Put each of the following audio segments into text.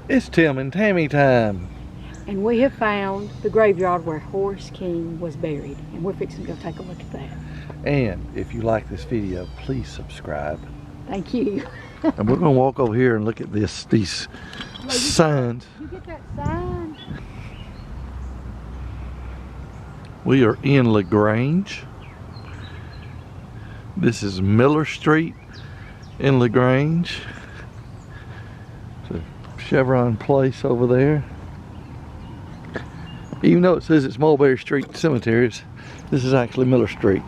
It's Tim and Tammy time. And we have found the graveyard where Horace King was buried. And we're fixing to go take a look at that. And if you like this video, please subscribe. Thank you. And we're going to walk over here and look at these signs. You get that sign? We are in LaGrange. This is Miller Street in LaGrange. It's a Chevron place over there. Even though it says it's Mulberry Street Cemeteries, this is actually Miller Street.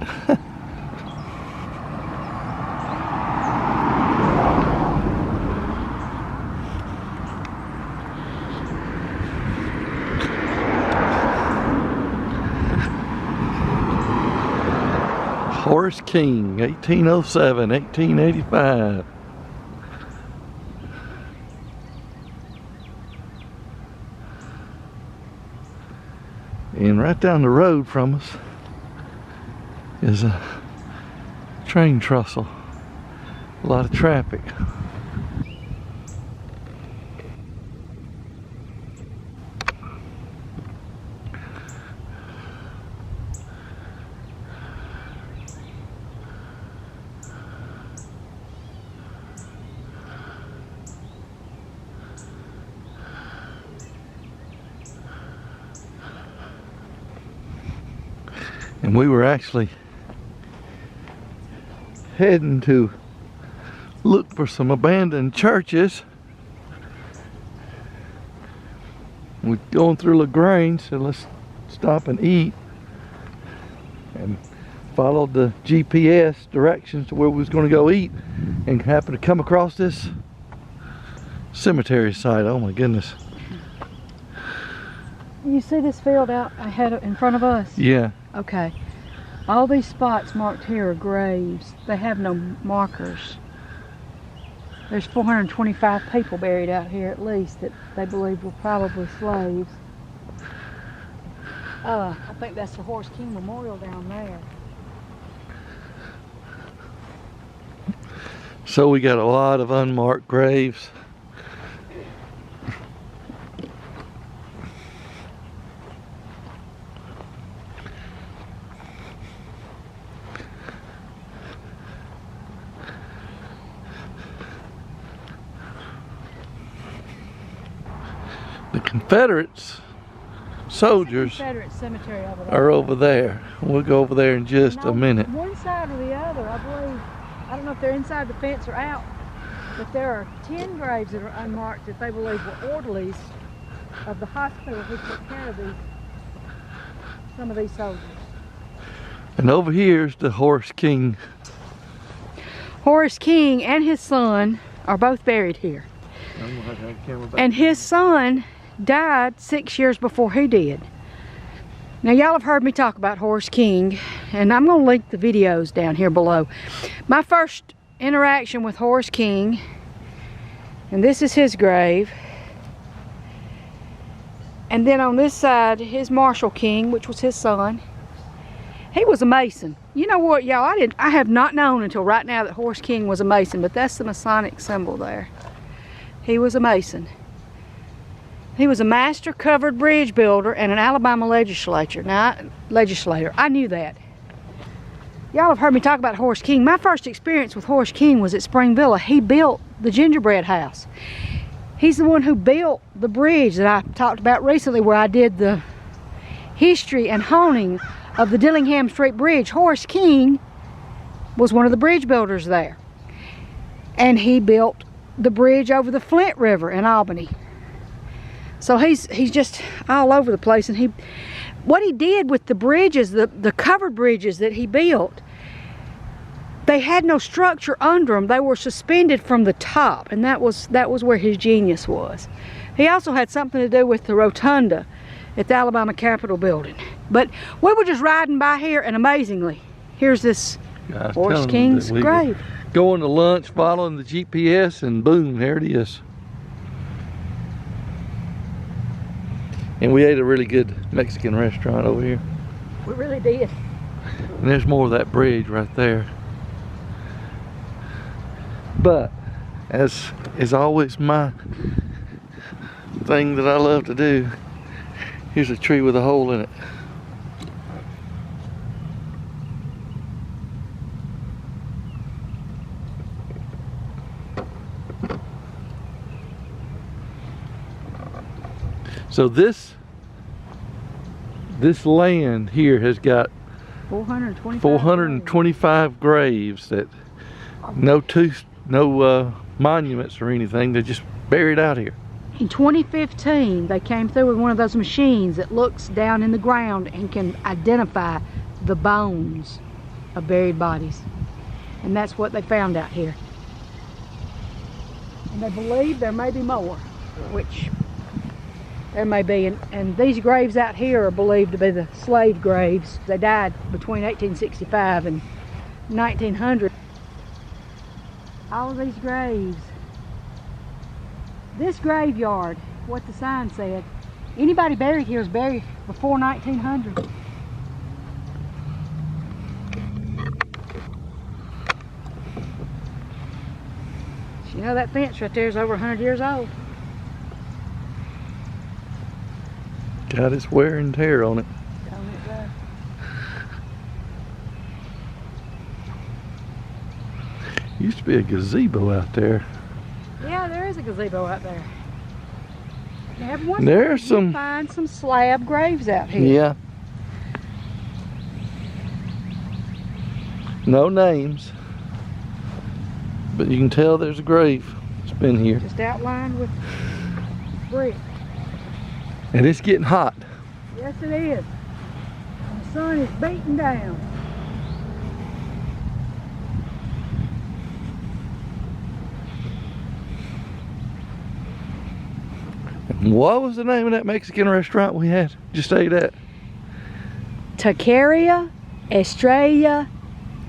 Horace King, 1807, 1885. And right down the road from us is a train trestle. A lot of traffic. And we were actually heading to look for some abandoned churches. We're going through LaGrange, so let's stop and eat. And followed the GPS directions to where we was going to go eat, and happened to come across this cemetery site. Oh my goodness. You see this field out ahead in front of us? Yeah. Okay. All these spots marked here are graves. They have no markers. There's 425 people buried out here at least that they believe were probably slaves. I think that's the Horace King Memorial down there. So we got a lot of unmarked graves. The Confederates soldiers Confederate cemetery over there. are over there. We'll go over there in just a minute. One side or the other, I believe. I don't know if they're inside the fence or out, but there are 10 graves that are unmarked that they believe were orderlies of the hospital who took care of some of these soldiers. And over here's the Horace King. Horace King and his son are both buried here. And his son died 6 years before he did. Now y'all have heard me talk about Horace King, and I'm going to link the videos down here below. My first interaction with Horace King, and this is his grave, and then on this side is Marshall King, which was his son. He was a Mason. You know what, y'all, I have not known until right now that Horace King was a Mason, but that's the Masonic symbol there. He was a Mason. He was a master covered bridge builder and an Alabama legislator. I knew that. Y'all have heard me talk about Horace King. My first experience with Horace King was at Springvilla. He built the Gingerbread House. He's the one who built the bridge that I talked about recently, where I did the history and honing of the Dillingham Street Bridge. Horace King was one of the bridge builders there. And he built the bridge over the Flint River in Albany. So he's just all over the place. And what he did with the bridges, the covered bridges that he built, they had no structure under them. They were suspended from the top, and that was where his genius was. He also had something to do with the rotunda at the Alabama Capitol building. But we were just riding by here, and amazingly, here's this Horace King's grave. Going to lunch, following the GPS, and boom, there it is. And we ate a really good Mexican restaurant over here. We really did. And there's more of that bridge right there. But as is always my thing that I love to do. Here's a tree with a hole in it. So this land here has got 425 graves that no monuments or anything. They're just buried out here. In 2015, they came through with one of those machines that looks down in the ground and can identify the bones of buried bodies. And that's what they found out here. And they believe there may be more, which there may be. And these graves out here are believed to be the slave graves. They died between 1865 and 1900. All of these graves. This graveyard, what the sign said, anybody buried here was buried before 1900. You know that fence right there is over 100 years old. Got its wear and tear on it. Used to be a gazebo out there. Yeah, there is a gazebo out there. Every once There's in a while some. you find some slab graves out here. Yeah. No names, but you can tell there's a grave. It's been here. Just outlined with brick. And it's getting hot. Yes, it is. And the sun is beating down. What was the name of that Mexican restaurant we had just ate at? Taqueria Estrella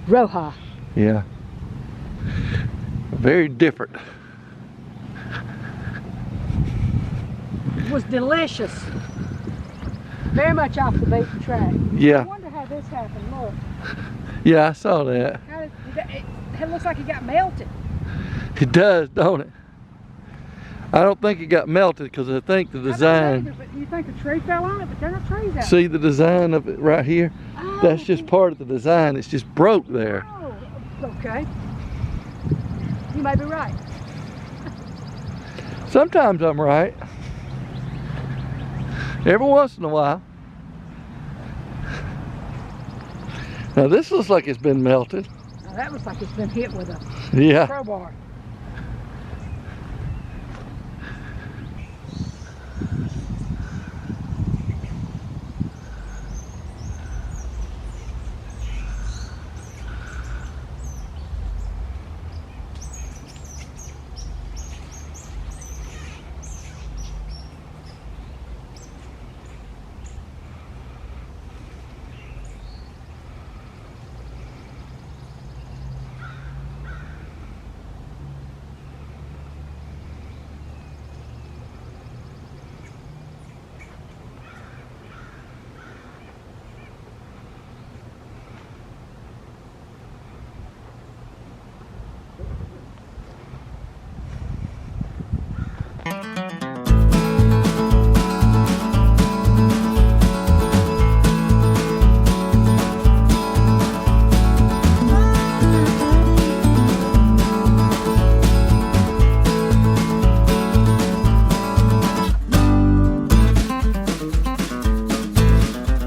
Roja. Yeah. Very different. It was delicious. Very much off the beaten track. Yeah. I wonder how this happened. Look. Yeah, I saw that. It looks like it got melted. It does, don't it? I don't think it got melted because I think the I don't design. either, but you think a tree fell on it, but there are no trees out. See the design of it right here? Oh, That's just part of the design. It's just broke there. Oh, okay. You may be right. Sometimes I'm right. Every once in a while. Now this looks like it's been melted. Now that looks like it's been hit with a Yeah. crowbar.